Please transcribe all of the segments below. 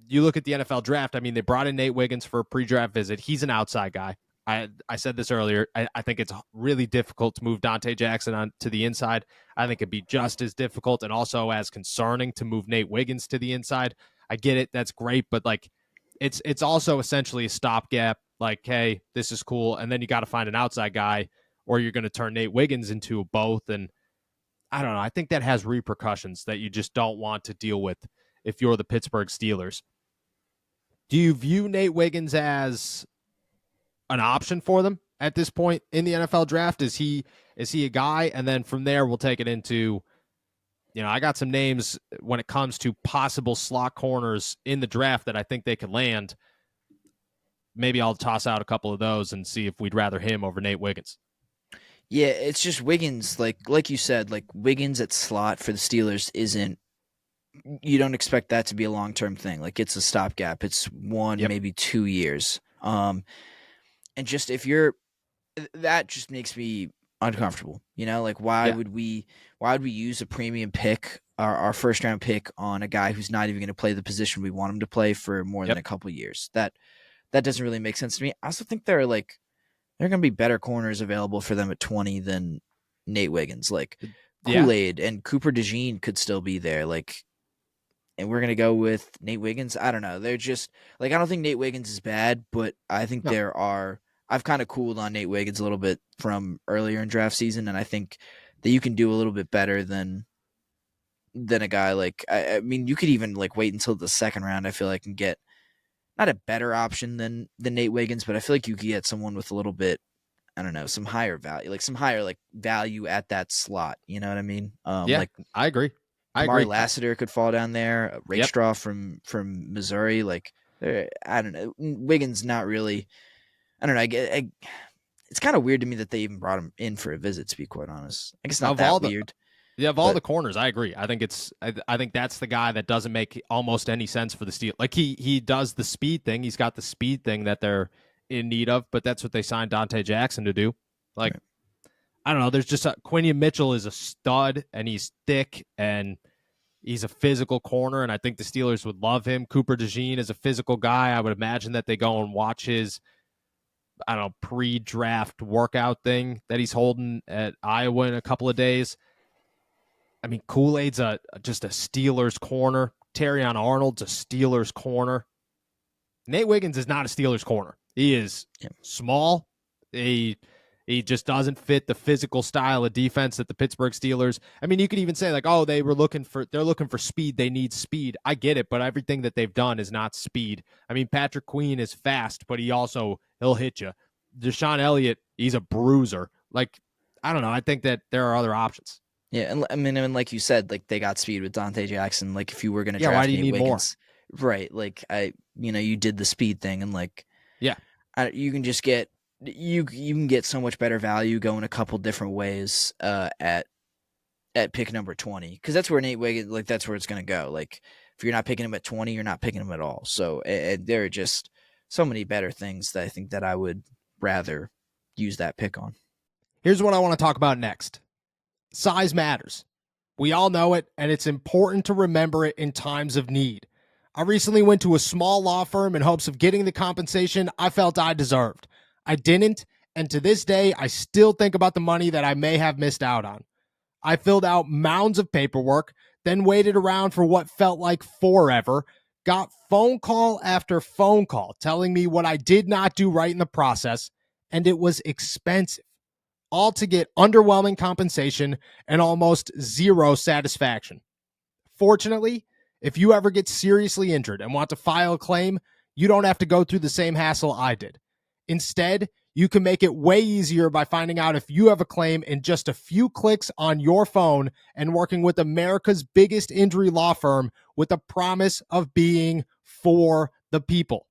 you look at the NFL draft. I mean, they brought in Nate Wiggins for a pre-draft visit. He's an outside guy. I said this earlier. I think it's really difficult to move Dante Jackson on to the inside. I think it'd be just as difficult and also as concerning to move Nate Wiggins to the inside. I get it. That's great. But like, it's also essentially a stopgap. Like, hey, this is cool. And then you got to find an outside guy or you're going to turn Nate Wiggins into both. And I don't know. I think that has repercussions that you just don't want to deal with if you're the Pittsburgh Steelers. Do you view Nate Wiggins as an option for them at this point in the NFL draft? Is he a guy? And then from there, we'll take it into, I got some names when it comes to possible slot corners in the draft that I think they could land. Maybe I'll toss out a couple of those and see if we'd rather him over Nate Wiggins. Yeah, it's just Wiggins, like you said, like Wiggins at slot for the Steelers isn't. You don't expect that to be a long-term thing. Like it's a stopgap. It's maybe 2 years. And just that just makes me uncomfortable. Like why would we use a premium pick, our first round pick on a guy who's not even going to play the position we want him to play for more than a couple of years? That doesn't really make sense to me. I also think there are going to be better corners available for them at 20 than Nate Wiggins. Like Kool-Aid and Cooper DeJean could still be there. And we're going to go with Nate Wiggins. I don't know. They're just I don't think Nate Wiggins is bad, but I think I've kind of cooled on Nate Wiggins a little bit from earlier in draft season. And I think that you can do a little bit better than a guy I mean, you could even wait until the second round. I feel like and get not a better option than Nate Wiggins, but I feel like you could get someone with a little bit, I don't know, some higher value, some higher value at that slot. You know what I mean? I agree. Amari Lassiter could fall down there. Rakestraw from Missouri. I don't know. Wiggins not really. I don't know. It's kind of weird to me that they even brought him in for a visit. To be quite honest, I guess not that weird. Of all the corners, I agree. I think I think that's the guy that doesn't make almost any sense for the Steelers. He does the speed thing. He's got the speed thing that they're in need of, but that's what they signed Dante Jackson to do. Right. I don't know. There's just Quinion Mitchell is a stud and he's thick and he's a physical corner. And I think the Steelers would love him. Cooper DeJean is a physical guy. I would imagine that they go and watch his, pre-draft workout thing that he's holding at Iowa in a couple of days. I mean, Kool-Aid's just a Steelers corner. Terrion Arnold's a Steelers corner. Nate Wiggins is not a Steelers corner. He is small. He just doesn't fit the physical style of defense that the Pittsburgh Steelers. I mean, you could even say they're looking for speed. They need speed. I get it, but everything that they've done is not speed. I mean, Patrick Queen is fast, but he'll hit you. Deshaun Elliott, he's a bruiser. I don't know. I think that there are other options. Yeah, and I mean, like you said, they got speed with Dante Jackson. If you were going to draft why do you need Wiggins, more? Right? You did the speed thing, and you can just get. You can get so much better value going a couple different ways at pick number 20 because that's where Nate Wiggins that's where it's going to go. If you're not picking him at 20, you're not picking him at all. So there are just so many better things that I think that I would rather use that pick on. Here's what I want to talk about next. Size matters. We all know it, and it's important to remember it in times of need. I recently went to a small law firm in hopes of getting the compensation I felt I deserved. I didn't, and to this day, I still think about the money that I may have missed out on. I filled out mounds of paperwork, then waited around for what felt like forever, got phone call after phone call telling me what I did not do right in the process, and it was expensive. All to get underwhelming compensation and almost zero satisfaction. Fortunately, if you ever get seriously injured and want to file a claim, you don't have to go through the same hassle I did. Instead, you can make it way easier by finding out if you have a claim in just a few clicks on your phone and working with America's biggest injury law firm with the promise of being for the people.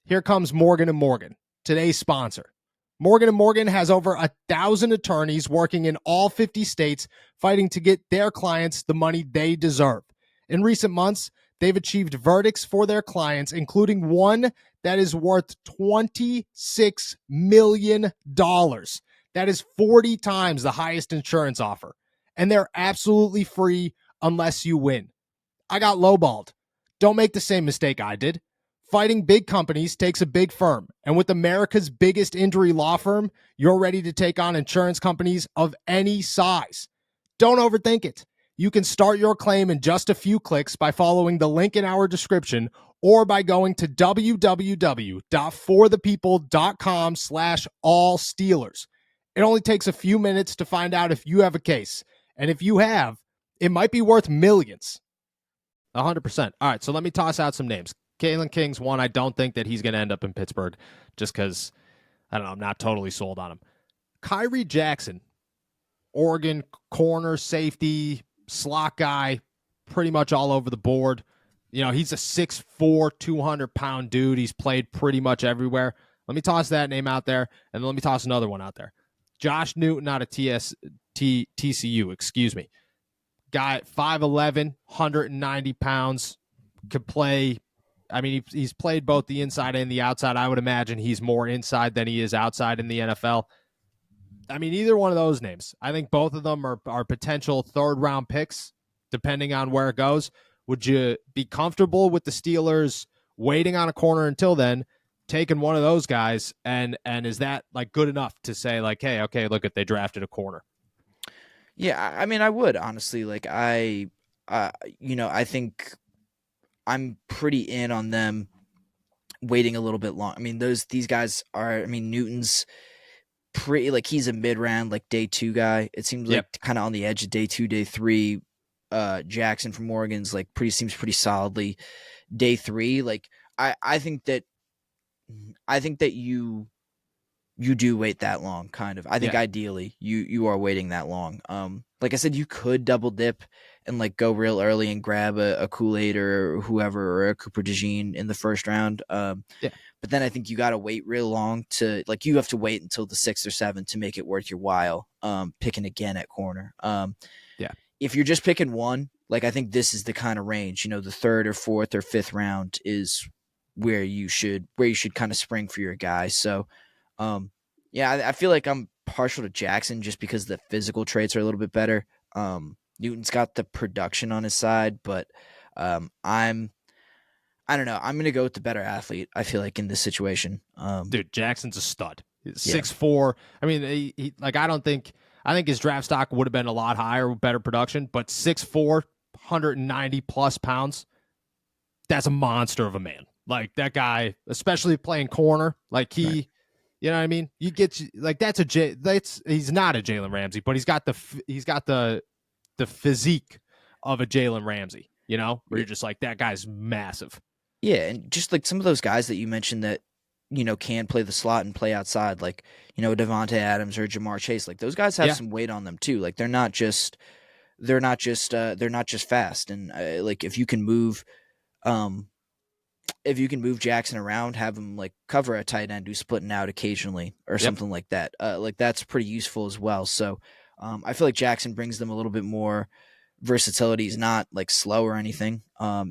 Here comes Morgan & Morgan, today's sponsor. Morgan & Morgan has over 1,000 attorneys working in all 50 states fighting to get their clients the money they deserve. In recent months, they've achieved verdicts for their clients, including one that is worth $26 million. That is 40 times the highest insurance offer. And they're absolutely free unless you win. I got lowballed. Don't make the same mistake I did. Fighting big companies takes a big firm, and with America's biggest injury law firm, you're ready to take on insurance companies of any size. Don't overthink it. You can start your claim in just a few clicks by following the link in our description or by going to www.forthepeople.com/allsteelers. It only takes a few minutes to find out if you have a case. And if you have, it might be worth millions. 100%. All right, so let me toss out some names. Kalen King's one. I don't think that he's going to end up in Pittsburgh just because, I don't know, I'm not totally sold on him. Kyrie Jackson, Oregon corner, safety, slot guy, pretty much all over the board. You know, he's a 6'4", 200-pound dude. He's played pretty much everywhere. Let me toss that name out there, and let me toss another one out there. Josh Newton out of TCU, excuse me. Guy, 5'11", 190 pounds, could play. I mean, he's played both the inside and the outside. I would imagine he's more inside than he is outside in the NFL. I mean, either one of those names. I think both of them are potential third-round picks, depending on where it goes. Would you be comfortable with the Steelers waiting on a corner until then, taking one of those guys, and is that like good enough to say like, hey, okay, look at they drafted a corner? Yeah, I mean, I would honestly like I think I'm pretty in on them waiting a little bit long. I mean, these guys are. I mean, Newton's pretty like he's a mid round like day 2 guy. It seems like kind of on the edge of day 2, day 3. Jackson from Oregon's like seems pretty solidly day 3. Like I think that you do wait that long, kind of. I think ideally you are waiting that long. Like I said, you could double dip and like go real early and grab a Kool-Aid or whoever or a Cooper DeJean in the first round. But then I think you got to wait real long to like you have to wait until the 6th or 7th to make it worth your while. Picking again at corner. If you're just picking one, like I think this is the kind of range. You know, the 3rd or 4th or 5th round is where you should kind of spring for your guy. So. I feel like I'm partial to Jackson just because the physical traits are a little bit better. Newton's got the production on his side, but I don't know. I'm gonna go with the better athlete. I feel like in this situation, dude, Jackson's a stud. 6'4". I mean, he I think his draft stock would have been a lot higher with better production, but 6'4", 190 plus pounds. That's a monster of a man. Like that guy, especially playing corner, like he. Right. You know what I mean? You get like he's not a Jalen Ramsey, but he's got the physique of a Jalen Ramsey. You know, where you're just like that guy's massive. Yeah, and just like some of those guys that you mentioned that can play the slot and play outside, like Devontae Adams or Jamar Chase. Like those guys have some weight on them too. Like they're not just fast. And like if you can move Jackson around, have him like cover a tight end who's splitting out occasionally or something like that. Like that's pretty useful as well. So I feel like Jackson brings them a little bit more versatility. He's not like slow or anything. I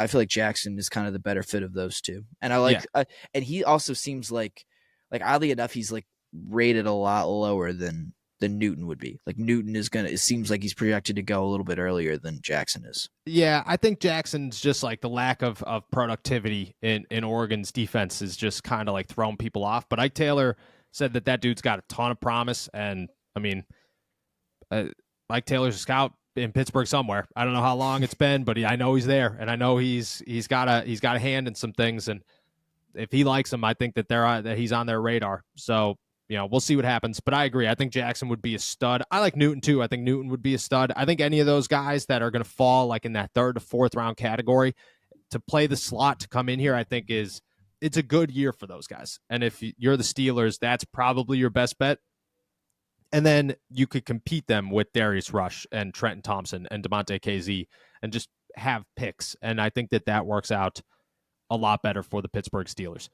feel like Jackson is kind of the better fit of those two. And I like, and he also seems like oddly enough, he's like rated a lot lower than Newton would be. Like Newton it seems like he's projected to go a little bit earlier than Jackson is. Yeah, I think Jackson's just like the lack of productivity in Oregon's defense is just kind of like throwing people off. But Ike Taylor said that dude's got a ton of promise. And I mean, Ike Taylor's a scout in Pittsburgh somewhere. I don't know how long it's been, but I know he's there, and I know he's got a hand in some things. And if he likes him, I think that he's on their radar. So we'll see what happens. But I agree. I think Jackson would be a stud. I like Newton too. I think Newton would be a stud. I think any of those guys that are going to fall like in that 3rd to 4th round category to play the slot to come in here, I think it's a good year for those guys. And if you're the Steelers, that's probably your best bet. And then you could compete them with Darius Rush and Trenton Thompson and DeMonte KZ and just have picks. And I think that works out a lot better for the Pittsburgh Steelers.